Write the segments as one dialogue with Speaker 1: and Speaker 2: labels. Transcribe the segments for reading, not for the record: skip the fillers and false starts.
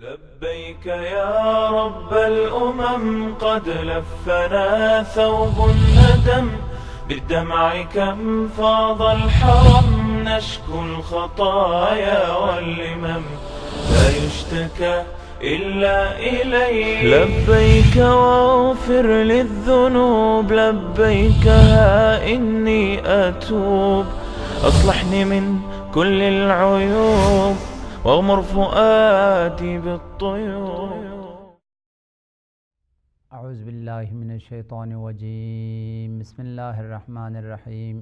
Speaker 1: لبيك يا رب الأمم قد لفنا ثوب الندم بالدمع كم فاض الحرم نشكو الخطايا واللمم لا يشتكى إلا إليك. لبيك واغفر للذنوب لبيك ها إني أتوب أصلحني من كل العيوب واغمر فؤادي بالطيوب.
Speaker 2: اعوذ باللہ من الشیطان الرجیم. بسم اللہ الرحمن الرحیم.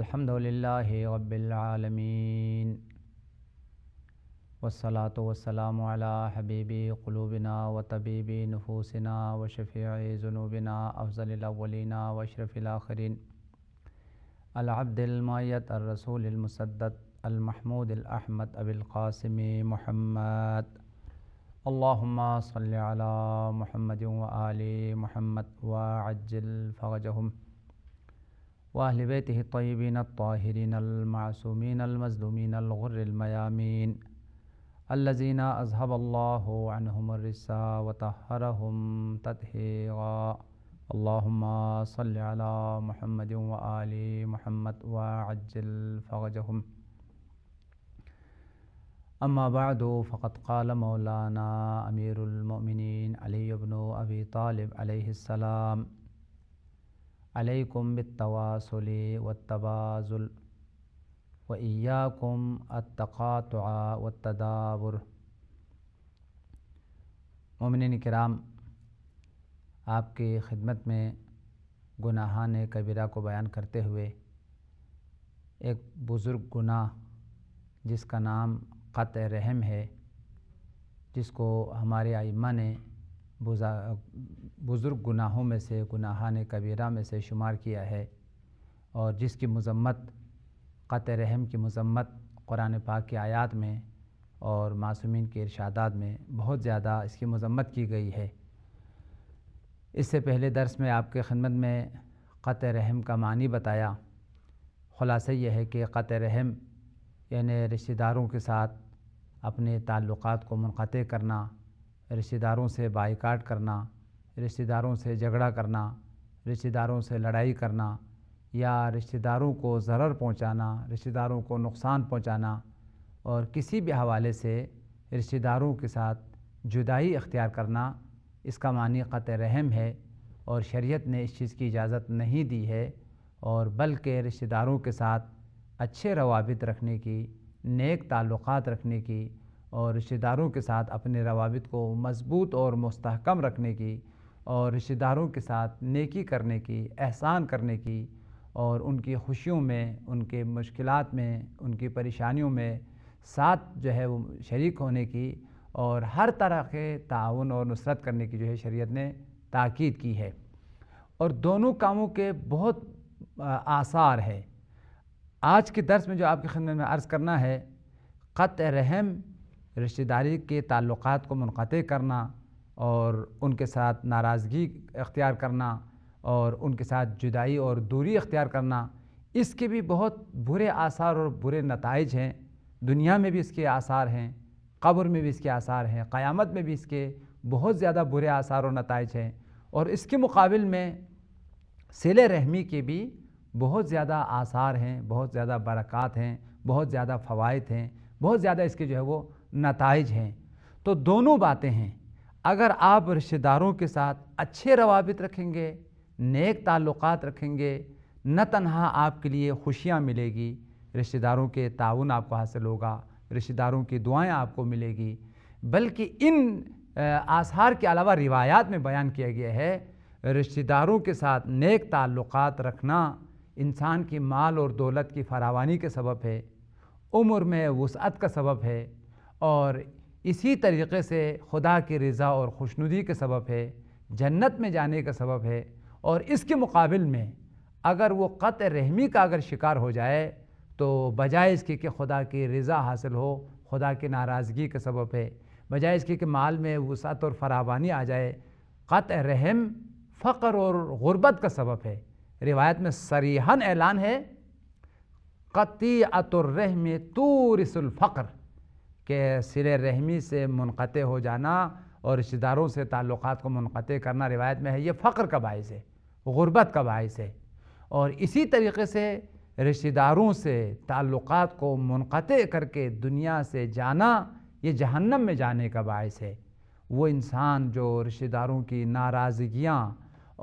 Speaker 2: الحمد للہ رب العالمین والصلاة والسلام علی حبیب قلوبنا وطبیب نفوسنا وشفیع ذنوبنا افضل الاولین واشرف الاخرین العبد المؤید الرسول المسدد المحمود الاحمد ابی القاسم محمد. اللہم صل علی محمد وآل محمد وعجل فرجہم واہل بیتہ الطیبین الطاہرین المعصومین المظلومین الغر المیامین الذین اذہب اللہ عنہم الرجس وطہرہم تطہیرا. اللہم صل علی محمد وآل محمد وعجل فرجہم. اما بعد فقد قال مولانا امیر المؤمنین علی بن ابی طالب علیہ السلام: علیکم بالتواصل والتبازل وإیاکم التقاطع والتدابر. مومنین کرام، آپ کی خدمت میں گناہان کبیرہ کو بیان کرتے ہوئے ایک بزرگ گناہ جس کا نام قطع رحم ہے، جس کو ہمارے ائمہ نے بزرگ گناہوں میں سے، گناہان کبیرہ میں سے شمار کیا ہے، اور جس کی مذمت، قطع رحم کی مذمت قرآن پاک کی آیات میں اور معصومین کے ارشادات میں بہت زیادہ اس کی مذمت کی گئی ہے. اس سے پہلے درس میں آپ کے خدمت میں قطع رحم کا معنی بتایا. خلاصہ یہ ہے کہ قطع رحم یعنی رشتہ داروں کے ساتھ اپنے تعلقات کو منقطع کرنا، رشتہ داروں سے بائیکاٹ کرنا، رشتہ داروں سے جھگڑا کرنا، رشتہ داروں سے لڑائی کرنا، یا رشتہ داروں کو ضرر پہنچانا، رشتہ داروں کو نقصان پہنچانا، اور کسی بھی حوالے سے رشتہ داروں کے ساتھ جدائی اختیار کرنا، اس کا معنی قطع رحم ہے. اور شریعت نے اس چیز کی اجازت نہیں دی ہے، اور بلکہ رشتہ داروں کے ساتھ اچھے روابط رکھنے کی، نیک تعلقات رکھنے کی، اور رشتہ داروں کے ساتھ اپنے روابط کو مضبوط اور مستحکم رکھنے کی، اور رشتہ داروں کے ساتھ نیکی کرنے کی، احسان کرنے کی، اور ان کی خوشیوں میں، ان کے مشکلات میں، ان کی پریشانیوں میں ساتھ جو ہے وہ شریک ہونے کی، اور ہر طرح کے تعاون اور نصرت کرنے کی جو ہے شریعت نے تاکید کی ہے. اور دونوں کاموں کے بہت آثار ہے. آج کے درس میں جو آپ کی خدمت میں عرض کرنا ہے، قطع رحم رشتہ داری کے تعلقات کو منقطع کرنا، اور ان کے ساتھ ناراضگی اختیار کرنا، اور ان کے ساتھ جدائی اور دوری اختیار کرنا، اس کے بھی بہت برے آثار اور برے نتائج ہیں. دنیا میں بھی اس کے آثار ہیں، قبر میں بھی اس کے آثار ہیں، قیامت میں بھی اس کے بہت زیادہ برے آثار اور نتائج ہیں. اور اس کے مقابل میں صلہ رحمی کے بھی بہت زیادہ آثار ہیں، بہت زیادہ برکات ہیں، بہت زیادہ فوائد ہیں، بہت زیادہ اس کے جو ہے وہ نتائج ہیں. تو دونوں باتیں ہیں. اگر آپ رشتہ داروں کے ساتھ اچھے روابط رکھیں گے، نیک تعلقات رکھیں گے، نہ تنہا آپ کے لیے خوشیاں ملے گی، رشتہ داروں کے تعاون آپ کو حاصل ہوگا، رشتہ داروں کی دعائیں آپ کو ملے گی، بلکہ ان آثار کے علاوہ روایات میں بیان کیا گیا ہے رشتہ داروں کے ساتھ نیک تعلقات رکھنا انسان کی مال اور دولت کی فراوانی کے سبب ہے، عمر میں وسعت کا سبب ہے، اور اسی طریقے سے خدا کی رضا اور خوشنودی کے سبب ہے، جنت میں جانے کا سبب ہے. اور اس کے مقابل میں اگر وہ قطع رحمی کا اگر شکار ہو جائے تو بجائے اس کے کہ خدا کی رضا حاصل ہو، خدا کی ناراضگی کا سبب ہے. بجائے اس کے کہ مال میں وسعت اور فراوانی آ جائے، قطع رحم فقر اور غربت کا سبب ہے. روایت میں صریحاً اعلان ہے قطیعۃ الرحم تورث الفقر، کہ صلہ رحمی سے منقطع ہو جانا اور رشتہ داروں سے تعلقات کو منقطع کرنا روایت میں ہے یہ فقر کا باعث ہے، غربت کا باعث ہے، اور اسی طریقے سے رشتہ داروں سے تعلقات کو منقطع کر کے دنیا سے جانا یہ جہنم میں جانے کا باعث ہے۔ وہ انسان جو رشتہ داروں کی ناراضگیاں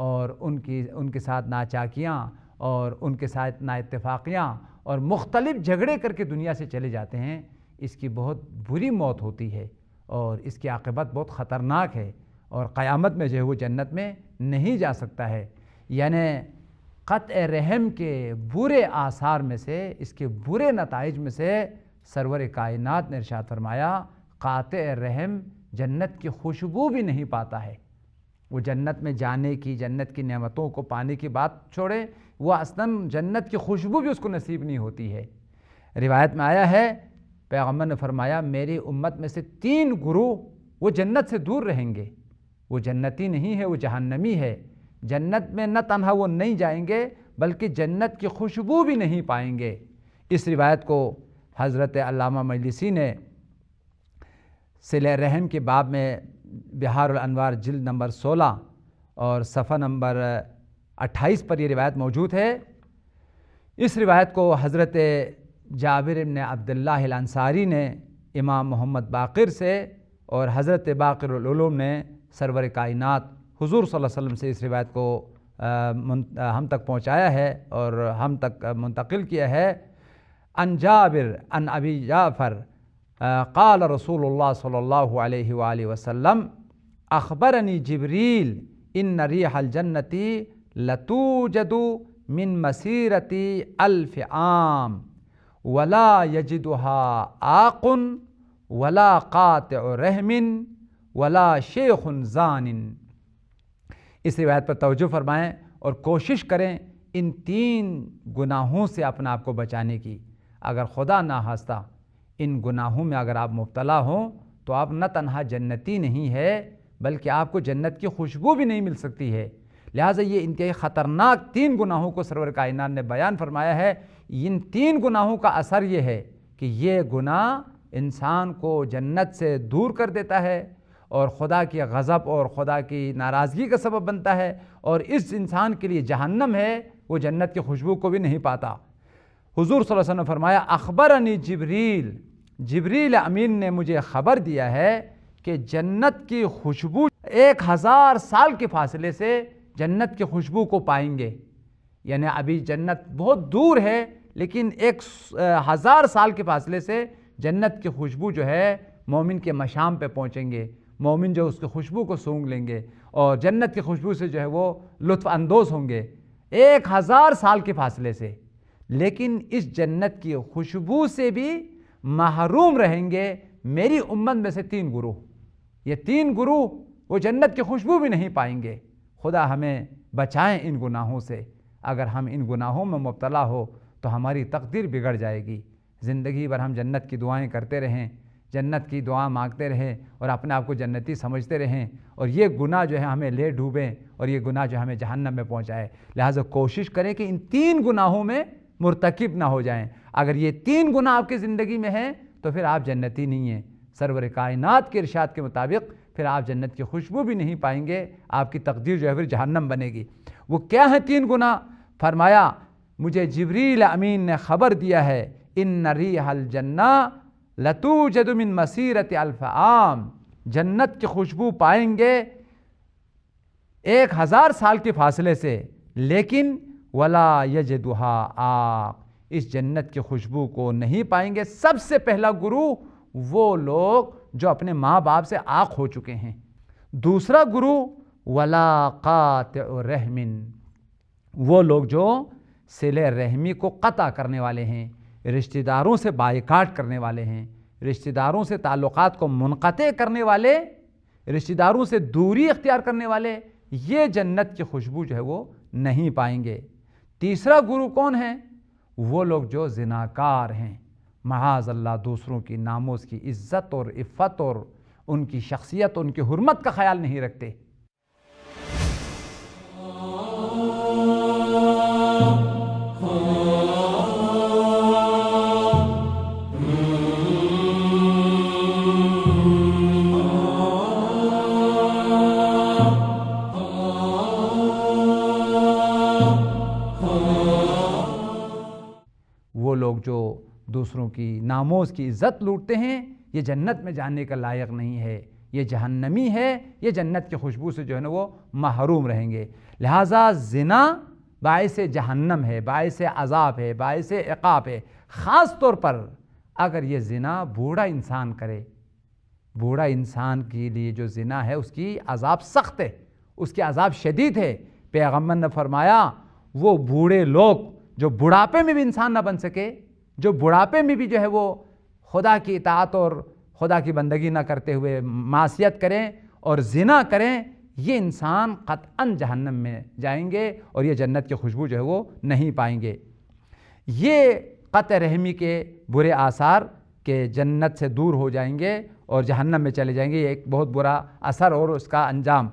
Speaker 2: اور ان کے ساتھ ناچاکیاں اور ان کے ساتھ نااتفاقیاں اور مختلف جھگڑے کر کے دنیا سے چلے جاتے ہیں، اس کی بہت بری موت ہوتی ہے اور اس کی عاقبت بہت خطرناک ہے، اور قیامت میں جو ہے وہ جنت میں نہیں جا سکتا ہے۔ یعنی قطع رحم کے برے آثار میں سے، اس کے برے نتائج میں سے سرور کائنات نے ارشاد فرمایا قاطع رحم جنت کی خوشبو بھی نہیں پاتا ہے۔ وہ جنت میں جانے کی، جنت کی نعمتوں کو پانے کی بات چھوڑے، وہ اصلاً جنت کی خوشبو بھی اس کو نصیب نہیں ہوتی ہے۔ روایت میں آیا ہے پیغمبر نے فرمایا میری امت میں سے 3 گروہ وہ جنت سے دور رہیں گے، وہ جنتی نہیں ہے، وہ جہنمی ہے۔ جنت میں نہ تنہا وہ نہیں جائیں گے بلکہ جنت کی خوشبو بھی نہیں پائیں گے۔ اس روایت کو حضرت علامہ مجلسی نے صلہ رحم کے باب میں بہار الانوار جلد نمبر 16 اور صفحہ نمبر 28 پر یہ روایت موجود ہے۔ اس روایت کو حضرت جابر بن عبداللہ الانصاری نے امام محمد باقر سے اور حضرت باقر العلوم نے سرور کائنات حضور صلی اللہ علیہ وسلم سے اس روایت کو ہم تک پہنچایا ہے اور ہم تک منتقل کیا ہے۔ ان جابر ان ابی جعفر قال رسول اللہ صلی اللہ علیہ وآلہ وسلم اخبرنی جبریل ان ریح الجنت لتوجد من مسیرت 1000 عام ولا یجدها عاق ولا قاطع رحم ولا شیخ زان۔ اس روایت پر توجہ فرمائیں اور کوشش کریں ان 3 گناہوں سے اپنے آپ کو بچانے کی۔ اگر خدا نہ خواستہ ان گناہوں میں اگر آپ مبتلا ہوں تو آپ نہ تنہا جنتی نہیں ہے بلکہ آپ کو جنت کی خوشبو بھی نہیں مل سکتی ہے۔ لہٰذا یہ انتہائی خطرناک 3 گناہوں کو سرور کائنات نے بیان فرمایا ہے۔ ان 3 گناہوں کا اثر یہ ہے کہ یہ گناہ انسان کو جنت سے دور کر دیتا ہے اور خدا کی غضب اور خدا کی ناراضگی کا سبب بنتا ہے، اور اس انسان کے لیے جہنم ہے، وہ جنت کی خوشبو کو بھی نہیں پاتا۔ حضور صلی اللہ علیہ وسلم نے فرمایا اخبرنی جبریل، جبریل امین نے مجھے خبر دیا ہے کہ جنت کی خوشبو 1000 سال کے فاصلے سے جنت کی خوشبو کو پائیں گے۔ یعنی ابھی جنت بہت دور ہے لیکن 1000 سال کے فاصلے سے جنت کی خوشبو جو ہے مومن کے مشام پہ پہنچیں گے، مومن جو اس کی خوشبو کو سونگھ لیں گے اور جنت کی خوشبو سے جو ہے وہ لطف اندوز ہوں گے 1000 سال کے فاصلے سے۔ لیکن اس جنت کی خوشبو سے بھی محروم رہیں گے میری امت میں سے 3 گروہ۔ یہ 3 گروہ وہ جنت کی خوشبو بھی نہیں پائیں گے۔ خدا ہمیں بچائیں ان گناہوں سے۔ اگر ہم ان گناہوں میں مبتلا ہو تو ہماری تقدیر بگڑ جائے گی۔ زندگی بھر ہم جنت کی دعائیں کرتے رہیں، جنت کی دعا مانگتے رہیں اور اپنے آپ کو جنتی سمجھتے رہیں، اور یہ گناہ جو ہے ہمیں لے ڈوبیں اور یہ گناہ جو ہمیں جہنم میں پہنچائے۔ لہٰذا کوشش کریں کہ ان 3 گناہوں میں مرتکب نہ ہو جائیں۔ اگر یہ 3 گناہ آپ کی زندگی میں ہیں تو پھر آپ جنتی نہیں ہیں۔ سرور کائنات کے ارشاد کے مطابق پھر آپ جنت کی خوشبو بھی نہیں پائیں گے، آپ کی تقدیر جو ہے پھر جہنم بنے گی۔ وہ کیا ہیں 3 گناہ؟ فرمایا مجھے جبریل امین نے خبر دیا ہے ان ریح الجنہ لتوجد من مسیرت 1000 عام، جنت کی خوشبو پائیں گے 1000 سال کے فاصلے سے، لیکن ولا یجدها عاق، اس جنت کی خوشبو کو نہیں پائیں گے۔ سب سے پہلا گروہ وہ لوگ جو اپنے ماں باپ سے عاق ہو چکے ہیں۔ دوسرا گروہ ولا قاطع رحم، وہ لوگ جو صلہ رحمی کو قطع کرنے والے ہیں، رشتہ داروں سے بائیکاٹ کرنے والے ہیں، رشتہ داروں سے تعلقات کو منقطع کرنے والے، رشتہ داروں سے دوری اختیار کرنے والے، یہ جنت کی خوشبو جو ہے وہ نہیں پائیں گے۔ تیسرا گروہ کون ہے؟ وہ لوگ جو زناکار ہیں، معاذ اللہ دوسروں کی ناموس کی عزت اور عفت اور ان کی شخصیت، ان کی حرمت کا خیال نہیں رکھتے۔ دوسروں کی ناموز کی عزت لوٹتے ہیں، یہ جنت میں جانے کا لائق نہیں ہے، یہ جہنمی ہے، یہ جنت کی خوشبو سے جو ہے نا وہ محروم رہیں گے۔ لہٰذا زنا باعث جہنم ہے، باعث عذاب ہے، باعث عقاب ہے۔ خاص طور پر اگر یہ زنا بوڑھا انسان کرے، بوڑھا انسان کے لیے جو زنا ہے اس کی عذاب سخت ہے، اس کی عذاب شدید ہے۔ پیغمبر نے فرمایا وہ بوڑھے لوگ جو بڑھاپے میں بھی انسان نہ بن سکے، جو بڑھاپے میں بھی جو ہے وہ خدا کی اطاعت اور خدا کی بندگی نہ کرتے ہوئے معصیت کریں اور زنا کریں، یہ انسان قطعاً جہنم میں جائیں گے اور یہ جنت کی خوشبو جو ہے وہ نہیں پائیں گے۔ یہ قطع رحمی کے برے آثار کہ جنت سے دور ہو جائیں گے اور جہنم میں چلے جائیں گے، یہ ایک بہت برا اثر اور اس کا انجام۔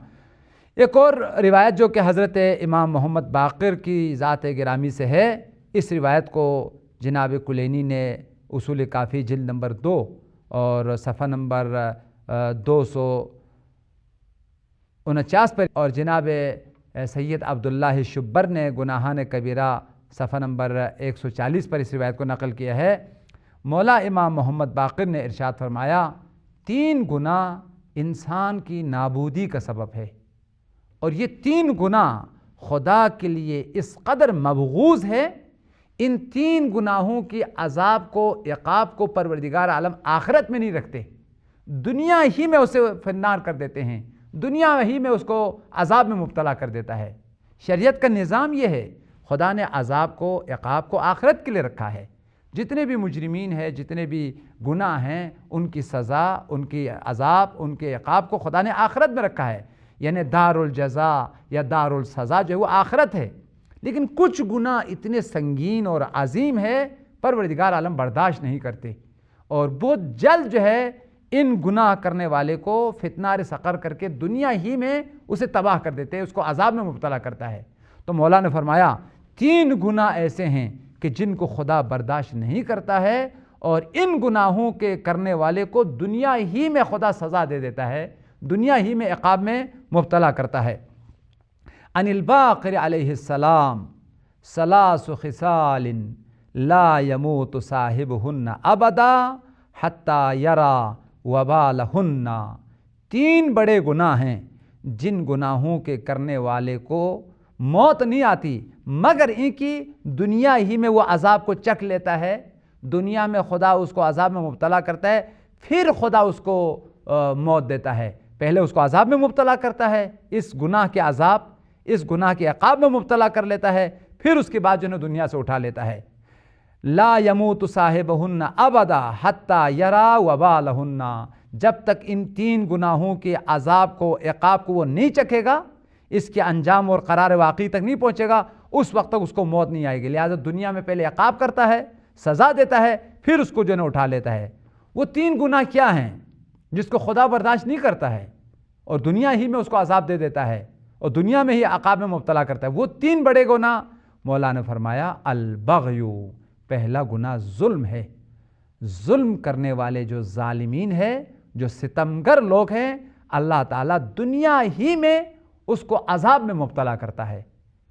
Speaker 2: ایک اور روایت جو کہ حضرت امام محمد باقر کی ذات گرامی سے ہے، اس روایت کو جناب کلینی نے اصول کافی جلد نمبر 2 اور صفحہ نمبر 249 پر، اور جناب سید عبداللہ شبر نے گناہان کبیرہ صفحہ نمبر 140 پر اس روایت کو نقل کیا ہے۔ مولا امام محمد باقر نے ارشاد فرمایا 3 گناہ انسان کی نابودی کا سبب ہے، اور یہ 3 گناہ خدا کے لیے اس قدر مبغوض ہے، ان 3 گناہوں کی عذاب کو عقاب کو پروردگار عالم آخرت میں نہیں رکھتے، دنیا ہی میں اسے فنار کر دیتے ہیں، دنیا ہی میں اس کو عذاب میں مبتلا کر دیتا ہے۔ شریعت کا نظام یہ ہے، خدا نے عذاب کو عقاب کو آخرت کے لیے رکھا ہے۔ جتنے بھی مجرمین ہیں، جتنے بھی گناہ ہیں، ان کی سزا، ان کی عذاب، ان کے عقاب کو خدا نے آخرت میں رکھا ہے، یعنی دار الجزا یا دار السزا جو ہے وہ آخرت ہے۔ لیکن کچھ گناہ اتنے سنگین اور عظیم ہے پروردگار عالم برداشت نہیں کرتے، اور بہت جلد جو ہے ان گناہ کرنے والے کو فتنار سقر کر کے دنیا ہی میں اسے تباہ کر دیتے ہیں، اس کو عذاب میں مبتلا کرتا ہے۔ تو مولا نے فرمایا 3 گناہ ایسے ہیں کہ جن کو خدا برداشت نہیں کرتا ہے، اور ان گناہوں کے کرنے والے کو دنیا ہی میں خدا سزا دے دیتا ہے، دنیا ہی میں عقاب میں مبتلا کرتا ہے۔ عن الباقر علیہ السلام 3 خصال لا يموت صاحبهن ابدا حتى يرى وبالهن، 3 بڑے گناہ ہیں جن گناہوں کے کرنے والے کو موت نہیں آتی مگر ان کی دنیا ہی میں وہ عذاب کو چکھ لیتا ہے، دنیا میں خدا اس کو عذاب میں مبتلا کرتا ہے، پھر خدا اس کو موت دیتا ہے۔ پہلے اس کو عذاب میں مبتلا کرتا ہے، اس گناہ کے عذاب، اس گناہ کے عقاب میں مبتلا کر لیتا ہے، پھر اس کے بعد جو ہے دنیا سے اٹھا لیتا ہے۔ لا يموت صاحبهن ابدا حتى يرى وبالهن، جب تک ان 3 گناہوں کے عذاب کو عقاب کو وہ نہیں چکھے گا، اس کے انجام اور قرار واقعی تک نہیں پہنچے گا، اس وقت تک اس کو موت نہیں آئے گی۔ لہذا دنیا میں پہلے عقاب کرتا ہے، سزا دیتا ہے، پھر اس کو جو ہے اٹھا لیتا ہے۔ وہ 3 گناہ کیا ہیں جس کو خدا برداشت نہیں کرتا ہے اور دنیا ہی میں اس کو عذاب دے دیتا ہے اور دنیا میں ہی عقاب میں مبتلا کرتا ہے؟ وہ 3 بڑے گناہ مولا نے فرمایا البغی، پہلا گناہ ظلم ہے۔ ظلم کرنے والے جو ظالمین ہیں، جو ستمگر لوگ ہیں، اللہ تعالیٰ دنیا ہی میں اس کو عذاب میں مبتلا کرتا ہے،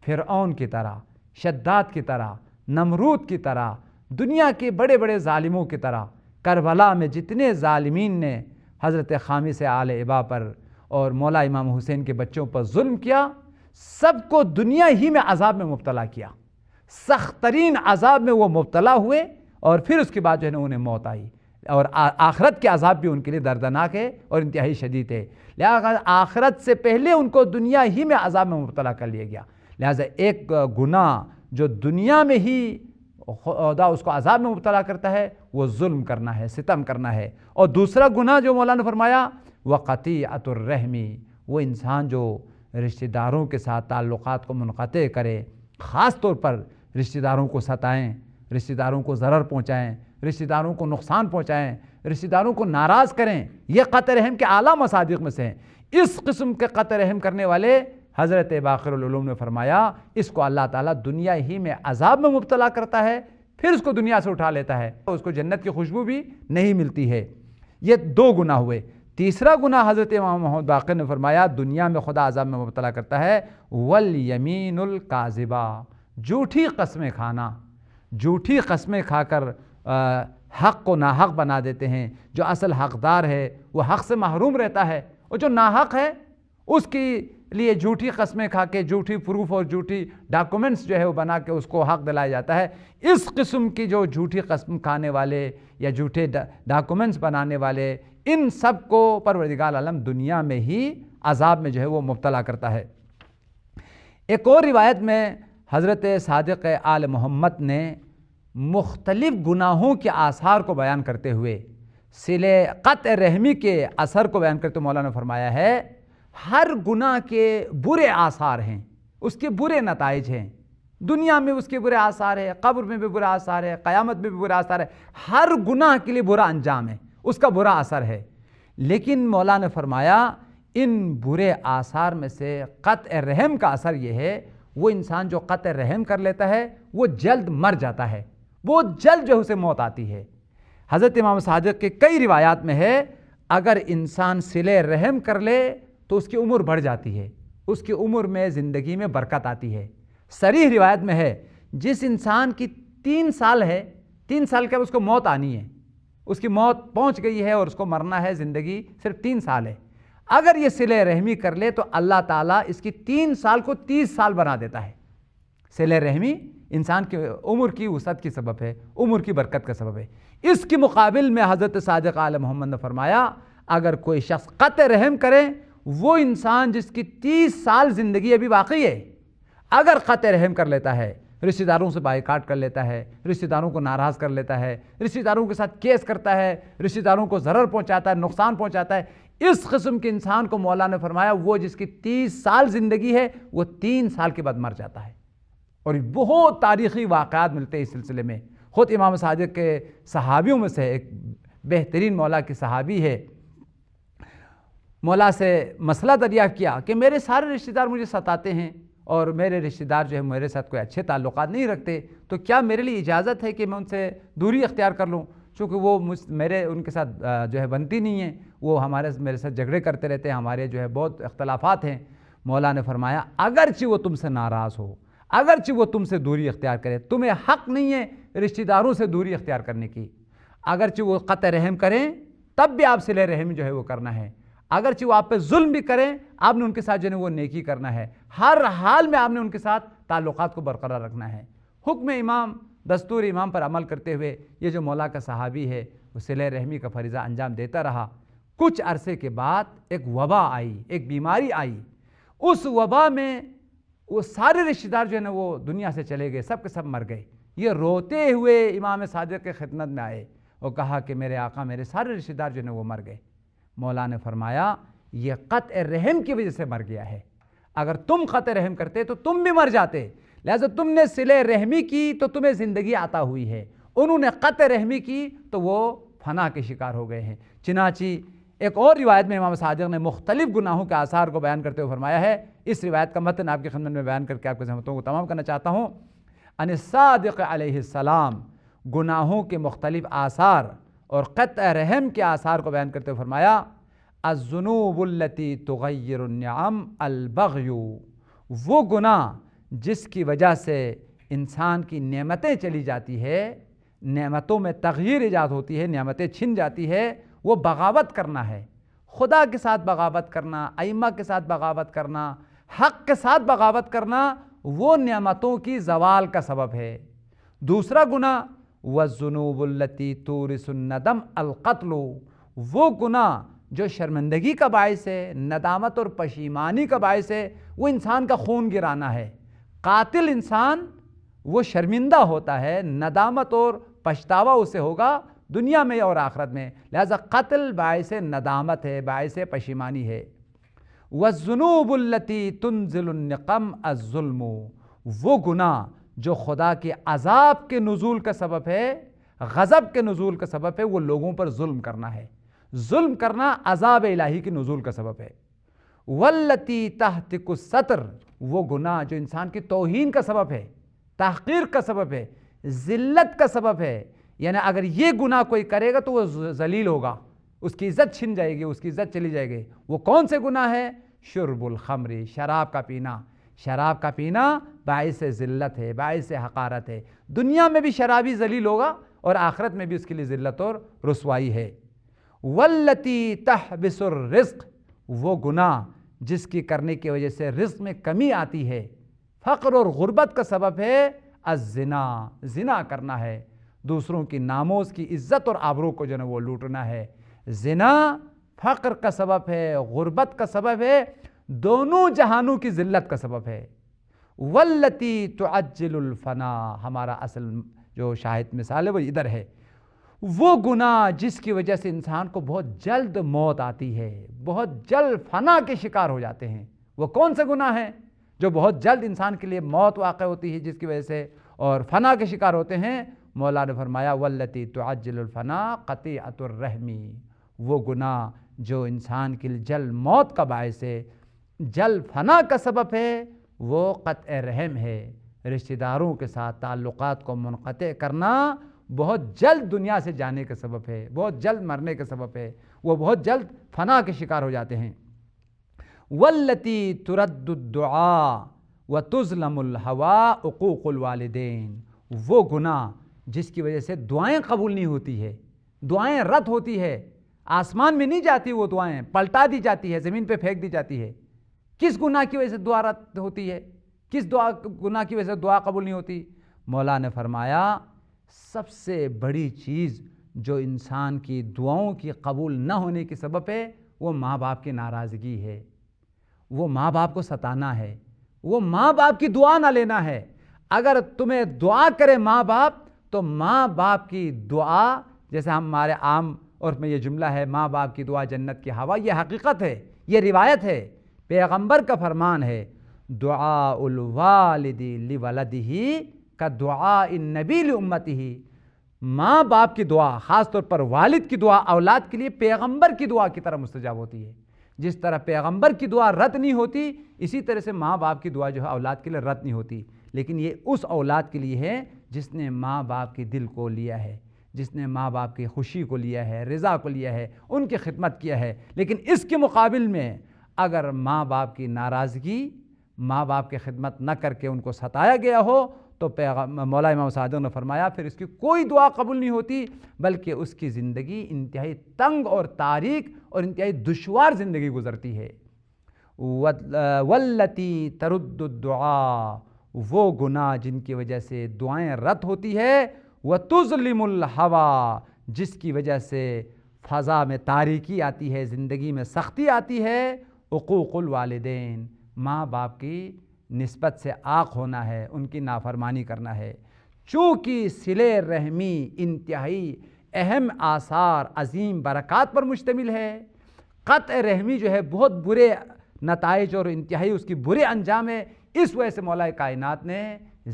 Speaker 2: فرعون کی طرح، شداد کی طرح، نمرود کی طرح، دنیا کے بڑے بڑے ظالموں کی طرح۔ کربلا میں جتنے ظالمین نے حضرت خامس آل ابا پر اور مولا امام حسین کے بچوں پر ظلم کیا، سب کو دنیا ہی میں عذاب میں مبتلا کیا، سخت ترین عذاب میں وہ مبتلا ہوئے، اور پھر اس کے بعد جو ہے نا انہیں موت آئی، اور آخرت کے عذاب بھی ان کے لیے دردناک ہے اور انتہائی شدید ہے۔ لہذا آخرت سے پہلے ان کو دنیا ہی میں عذاب میں مبتلا کر لیا گیا۔ لہذا ایک گناہ جو دنیا میں ہی خدا اس کو عذاب میں مبتلا کرتا ہے وہ ظلم کرنا ہے، ستم کرنا ہے۔ اور دوسرا گناہ جو مولانا نے فرمایا وقطیعۃ الرحم، وہ انسان جو رشتہ داروں کے ساتھ تعلقات کو منقطع کرے، خاص طور پر رشتہ داروں کو ستائیں، رشتہ داروں کو ضرر پہنچائیں، رشتہ داروں کو نقصان پہنچائیں، رشتہ داروں کو ناراض کریں، یہ قطع رحم کے اعلیٰ مصادیق میں سے ہیں۔ اس قسم کے قطع رحم کرنے والے حضرت باقر العلوم نے فرمایا اس کو اللہ تعالیٰ دنیا ہی میں عذاب میں مبتلا کرتا ہے، پھر اس کو دنیا سے اٹھا لیتا ہے، اس کو جنت کی خوشبو بھی نہیں ملتی ہے۔ یہ 2 گناہ ہوئے۔ تیسرا گناہ حضرت امام محمد باقر نے فرمایا دنیا میں خدا عذاب میں مبتلا کرتا ہے والیمین الکاذبہ، جھوٹی قسمیں کھانا، جھوٹی قسمیں کھا کر حق کو ناحق بنا دیتے ہیں، جو اصل حقدار ہے وہ حق سے محروم رہتا ہے، اور جو ناحق ہے اس کی لیے جھوٹی قسمیں کھا کے جھوٹی پروف اور جھوٹی ڈاکومنٹس جو ہے وہ بنا کے اس کو حق دلایا جاتا ہے۔ اس قسم کی جو جھوٹی قسم کھانے والے یا جھوٹے ڈاکومنٹس بنانے والے، ان سب کو پروردگار عالم دنیا میں ہی عذاب میں جو ہے وہ مبتلا کرتا ہے۔ ایک اور روایت میں حضرت صادق آل محمد نے مختلف گناہوں کے آثار کو بیان کرتے ہوئے صلہ قطع رحمی کے اثر کو بیان کرتے ہوئے مولانا نے فرمایا ہے، ہر گناہ کے برے آثار ہیں، اس کے برے نتائج ہیں، دنیا میں اس کے برے آثار ہے، قبر میں بھی برا آثار ہے، قیامت میں بھی برا آثار ہے، ہر گناہ کے لیے برا انجام ہے، اس کا برا اثر ہے۔ لیکن مولانا نے فرمایا ان برے آثار میں سے قطع رحم کا اثر یہ ہے، وہ انسان جو قطع رحم کر لیتا ہے وہ جلد مر جاتا ہے، وہ جلد جو اسے موت آتی ہے۔ حضرت امام صادق کے کئی روایات میں ہے، اگر انسان صلہ رحم کر لے تو اس کی عمر بڑھ جاتی ہے، اس کی عمر میں زندگی میں برکت آتی ہے۔ صریح روایت میں ہے، جس انسان کی 3 سال ہے، 3 سال کے بعد اس کو موت آنی ہے، اس کی موت پہنچ گئی ہے اور اس کو مرنا ہے، زندگی صرف 3 سال ہے، اگر یہ صلہ رحمی کر لے تو اللہ تعالیٰ اس کی 3 سال کو 30 سال بنا دیتا ہے۔ صلہ رحمی انسان کی عمر کی وسعت کی سبب ہے، عمر کی برکت کا سبب ہے۔ اس کے مقابل میں حضرت صادق آل محمد نے فرمایا، اگر کوئی شخص قطع رحم کرے، وہ انسان جس کی 30 سال زندگی ابھی باقی ہے، اگر قطع رحم کر لیتا ہے، رشتہ داروں سے بائیکاٹ کر لیتا ہے، رشتہ داروں کو ناراض کر لیتا ہے، رشتہ داروں کے ساتھ کیس کرتا ہے، رشتہ داروں کو ضرر پہنچاتا ہے، نقصان پہنچاتا ہے، اس قسم کے انسان کو مولانا نے فرمایا وہ جس کی 30 سال زندگی ہے وہ 3 سال کے بعد مر جاتا ہے۔ اور بہت تاریخی واقعات ملتے ہیں اس سلسلے میں۔ خود امام صادق کے صحابیوں میں سے ایک بہترین مولا کے صحابی ہے، مولا سے مسئلہ دریافت کیا کہ میرے سارے رشتہ دار مجھے ستاتے ہیں اور میرے رشتہ دار جو ہے میرے ساتھ کوئی اچھے تعلقات نہیں رکھتے، تو کیا میرے لیے اجازت ہے کہ میں ان سے دوری اختیار کر لوں؟ چونکہ وہ میرے ان کے ساتھ جو ہے بنتی نہیں ہیں، وہ میرے ساتھ جھگڑے کرتے رہتے ہیں، ہمارے جو ہے بہت اختلافات ہیں۔ مولا نے فرمایا اگرچہ وہ تم سے ناراض ہو، اگرچہ وہ تم سے دوری اختیار کرے، تمہیں حق نہیں ہے رشتہ داروں سے دوری اختیار کرنے کی، اگرچہ وہ قطع رحم کریں تب بھی آپ صلہ رحم جو ہے وہ کرنا ہے، اگرچہ وہ آپ پہ ظلم بھی کریں آپ نے ان کے ساتھ جو ہے وہ نیکی کرنا ہے، ہر حال میں آپ نے ان کے ساتھ تعلقات کو برقرار رکھنا ہے۔ حکم امام، دستور امام پر عمل کرتے ہوئے یہ جو مولا کا صحابی ہے وہ صلہ رحمی کا فریضہ انجام دیتا رہا۔ کچھ عرصے کے بعد ایک وبا آئی، ایک بیماری آئی، اس وبا میں وہ سارے رشتہ دار جو ہے نا وہ دنیا سے چلے گئے، سب کے سب مر گئے۔ یہ روتے ہوئے امام صادق کے خدمت میں آئے اور کہا کہ میرے آقا میرے سارے رشتہ دار جو ہے نا وہ مر گئے۔ مولا نے فرمایا یہ قطع رحم کی وجہ سے مر گیا ہے، اگر تم قطع رحم کرتے تو تم بھی مر جاتے، لہذا تم نے صلہ رحمی کی تو تمہیں زندگی عطا ہوئی ہے، انہوں نے قطع رحمی کی تو وہ فنا کے شکار ہو گئے ہیں۔ چنانچہ ایک اور روایت میں امام صادق نے مختلف گناہوں کے آثار کو بیان کرتے ہوئے فرمایا ہے، اس روایت کا متن آپ کی خدمت میں بیان کر کے آپ کی زحمتوں کو تمام کرنا چاہتا ہوں۔ ان صادق علیہ السلام گناہوں کے مختلف آثار اور قطع رحم کے آثار کو بیان کرتے ہوئے فرمایا، الذنوب التي تغیر النعم البغی، وہ گناہ جس کی وجہ سے انسان کی نعمتیں چلی جاتی ہے، نعمتوں میں تغییر ایجاد ہوتی ہے، نعمتیں چھن جاتی ہے، وہ بغاوت کرنا ہے، خدا کے ساتھ بغاوت کرنا، ائمہ کے ساتھ بغاوت کرنا، حق کے ساتھ بغاوت کرنا، وہ نعمتوں کی زوال کا سبب ہے۔ دوسرا گناہ والذنوب التي تورث الندم القتل، وہ گناہ جو شرمندگی کا باعث ہے، ندامت اور پشیمانی کا باعث ہے، وہ انسان کا خون گرانا ہے۔ قاتل انسان وہ شرمندہ ہوتا ہے، ندامت اور پچھتاوا اسے ہوگا دنیا میں اور آخرت میں، لہذا قتل باعث ندامت ہے، باعث پشیمانی ہے۔ والذنوب التي تنزل النقم الظلم، وہ گناہ جو خدا کے عذاب کے نزول کا سبب ہے، غضب کے نزول کا سبب ہے، وہ لوگوں پر ظلم کرنا ہے، ظلم کرنا عذاب الہی کے نزول کا سبب ہے۔ والتی تہتک الستر، وہ گناہ جو انسان کی توہین کا سبب ہے، تحقیر کا سبب ہے، ذلت کا سبب ہے، یعنی اگر یہ گناہ کوئی کرے گا تو وہ ذلیل ہوگا، اس کی عزت چھن جائے گی، اس کی عزت چلی جائے گی۔ وہ کون سے گناہ ہے؟ شرب الخمر، شراب کا پینا۔ شراب کا پینا باعث ذلت ہے، باعث حقارت ہے، دنیا میں بھی شرابی ذلیل ہوگا اور آخرت میں بھی اس کے لیے ذلت اور رسوائی ہے۔ واللتی تحبس الرزق، وہ گناہ جس کی کرنے کی وجہ سے رزق میں کمی آتی ہے۔ فقر اور غربت کا سبب ہے الزنا، زنا کرنا ہے، دوسروں کی ناموز کی عزت اور آبرو کو جو ہے وہ لوٹنا ہے۔ زنا فقر کا سبب ہے، غربت کا سبب ہے، دونوں جہانوں کی ذلت کا سبب ہے۔ واللتی تعجل الفنا، ہمارا اصل جو شاہد مثال ہے وہ ادھر ہے، وہ گناہ جس کی وجہ سے انسان کو بہت جلد موت آتی ہے، بہت جلد فنا کے شکار ہو جاتے ہیں۔ وہ کون سے گناہ ہیں جو بہت جلد انسان کے لیے موت واقع ہوتی ہے جس کی وجہ سے اور فنا کے شکار ہوتے ہیں؟ مولا نے فرمایا واللتی تعجل الفنا قطیعۃ الرحم، وہ گناہ جو انسان کے لیے جلد موت کا باعث ہے، جلد فنا کا سبب ہے، وہ قطع رحم ہے۔ رشتہ داروں کے ساتھ تعلقات کو منقطع کرنا بہت جلد دنیا سے جانے کا سبب ہے، بہت جلد مرنے کا سبب ہے، وہ بہت جلد فنا کے شکار ہو جاتے ہیں۔ واللتی ترد الدعاء وتظلم الہوا عقوق الوالدین، وہ گناہ جس کی وجہ سے دعائیں قبول نہیں ہوتی ہے، دعائیں رد ہوتی ہے، آسمان میں نہیں جاتی، وہ دعائیں پلٹا دی جاتی ہے، زمین پہ پھینک دی جاتی ہے۔ کس گناہ کی وجہ سے دعا رد ہوتی ہے؟ کس گناہ کی وجہ سے دعا قبول نہیں ہوتی؟ مولا نے فرمایا سب سے بڑی چیز جو انسان کی دعاؤں کی قبول نہ ہونے کی سبب ہے وہ ماں باپ کی ناراضگی ہے، وہ ماں باپ کو ستانا ہے، وہ ماں باپ کی دعا نہ لینا ہے۔ اگر تمہیں دعا کرے ماں باپ تو ماں باپ کی دعا، جیسے ہمارے عام عرف میں یہ جملہ ہے ماں باپ کی دعا جنت کی ہوا، یہ حقیقت ہے، یہ روایت ہے، پیغمبر کا فرمان ہے، دعاء الوالد لولدہ کا دعاء النبی لامتہ، ماں باپ کی دعا، خاص طور پر والد کی دعا اولاد کے لیے پیغمبر کی دعا کی طرح مستجاب ہوتی ہے۔ جس طرح پیغمبر کی دعا رد نہیں ہوتی، اسی طرح سے ماں باپ کی دعا جو ہے اولاد کے لیے رد نہیں ہوتی، لیکن یہ اس اولاد کے لیے ہے جس نے ماں باپ کی دل کو لیا ہے، جس نے ماں باپ کی خوشی کو لیا ہے، رضا کو لیا ہے، ان کی خدمت کیا ہے۔ لیکن اس کے مقابل میں اگر ماں باپ کی ناراضگی، ماں باپ کی خدمت نہ کر کے ان کو ستایا گیا ہو تو مولا امام صادق نے فرمایا پھر اس کی کوئی دعا قبول نہیں ہوتی، بلکہ اس کی زندگی انتہائی تنگ اور تاریک اور انتہائی دشوار زندگی گزرتی ہے۔ واللتی ترد الدعاء، وہ گناہ جن کی وجہ سے دعائیں رد ہوتی ہے، وتظلم الہوا، جس کی وجہ سے فضا میں تاریکی آتی ہے، زندگی میں سختی آتی ہے، عقوق الوالدین، ماں باپ کی نسبت سے عاق ہونا ہے، ان کی نافرمانی کرنا ہے۔ چونکہ صلہ رحمی انتہائی اہم آثار عظیم برکات پر مشتمل ہے، قطع رحمی جو ہے بہت برے نتائج اور انتہائی اس کی برے انجام ہے۔ اس وجہ سے مولا کائنات نے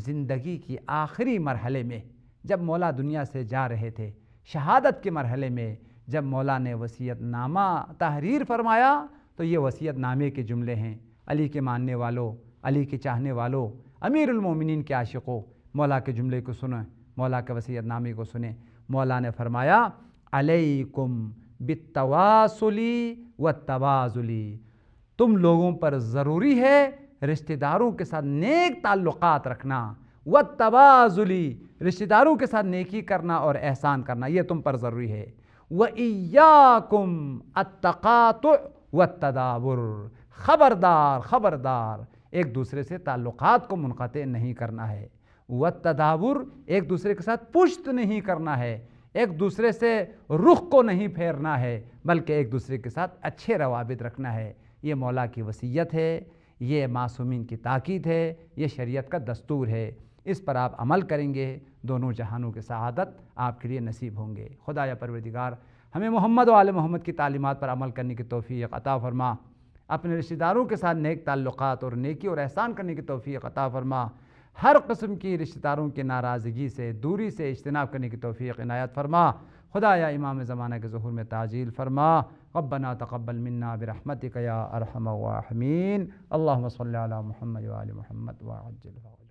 Speaker 2: زندگی کی آخری مرحلے میں جب مولا دنیا سے جا رہے تھے، شہادت کے مرحلے میں جب مولا نے وصیت نامہ تحریر فرمایا تو یہ وصیت نامے کے جملے ہیں۔ علی کے ماننے والوں، علی کے چاہنے والوں، امیر المومنین کے عاشقوں، مولا کے جملے کو سنیں، مولا کے وصیت نامے کو سنیں۔ مولا نے فرمایا علیکم بالتواصل والتبازل، تم لوگوں پر ضروری ہے رشتہ داروں کے ساتھ نیک تعلقات رکھنا، والتبازل، رشتہ داروں کے ساتھ نیکی کرنا اور احسان کرنا، یہ تم پر ضروری ہے۔ وَإِيَّاكُمْ التَّقَاطُعُ وَالتَّدَابُرُ، خبردار خبردار ایک دوسرے سے تعلقات کو منقطع نہیں کرنا ہے، والتدابر، ایک دوسرے کے ساتھ پشت نہیں کرنا ہے، ایک دوسرے سے رخ کو نہیں پھیرنا ہے، بلکہ ایک دوسرے کے ساتھ اچھے روابط رکھنا ہے۔ یہ مولا کی وصیت ہے، یہ معصومین کی تاکید ہے، یہ شریعت کا دستور ہے۔ اس پر آپ عمل کریں گے، دونوں جہانوں کی سعادت آپ کے لیے نصیب ہوں گے۔ خدا یا پروردگار ہمیں محمد و آل محمد کی تعلیمات پر عمل کرنے کی توفیق عطا فرما، اپنے رشتہ داروں کے ساتھ نیک تعلقات اور نیکی اور احسان کرنے کی توفیق عطا فرما، ہر قسم کی رشتہ داروں کی ناراضگی سے، دوری سے اجتناب کرنے کی توفیق عنایت فرما۔ خدا یا امام زمانہ کے ظہور میں تعجیل فرما۔ ربنا تقبل منا برحمتک یا ارحم الراحمین۔ اللہم صلی علی محمد و آل محمد وعجل فرجہ۔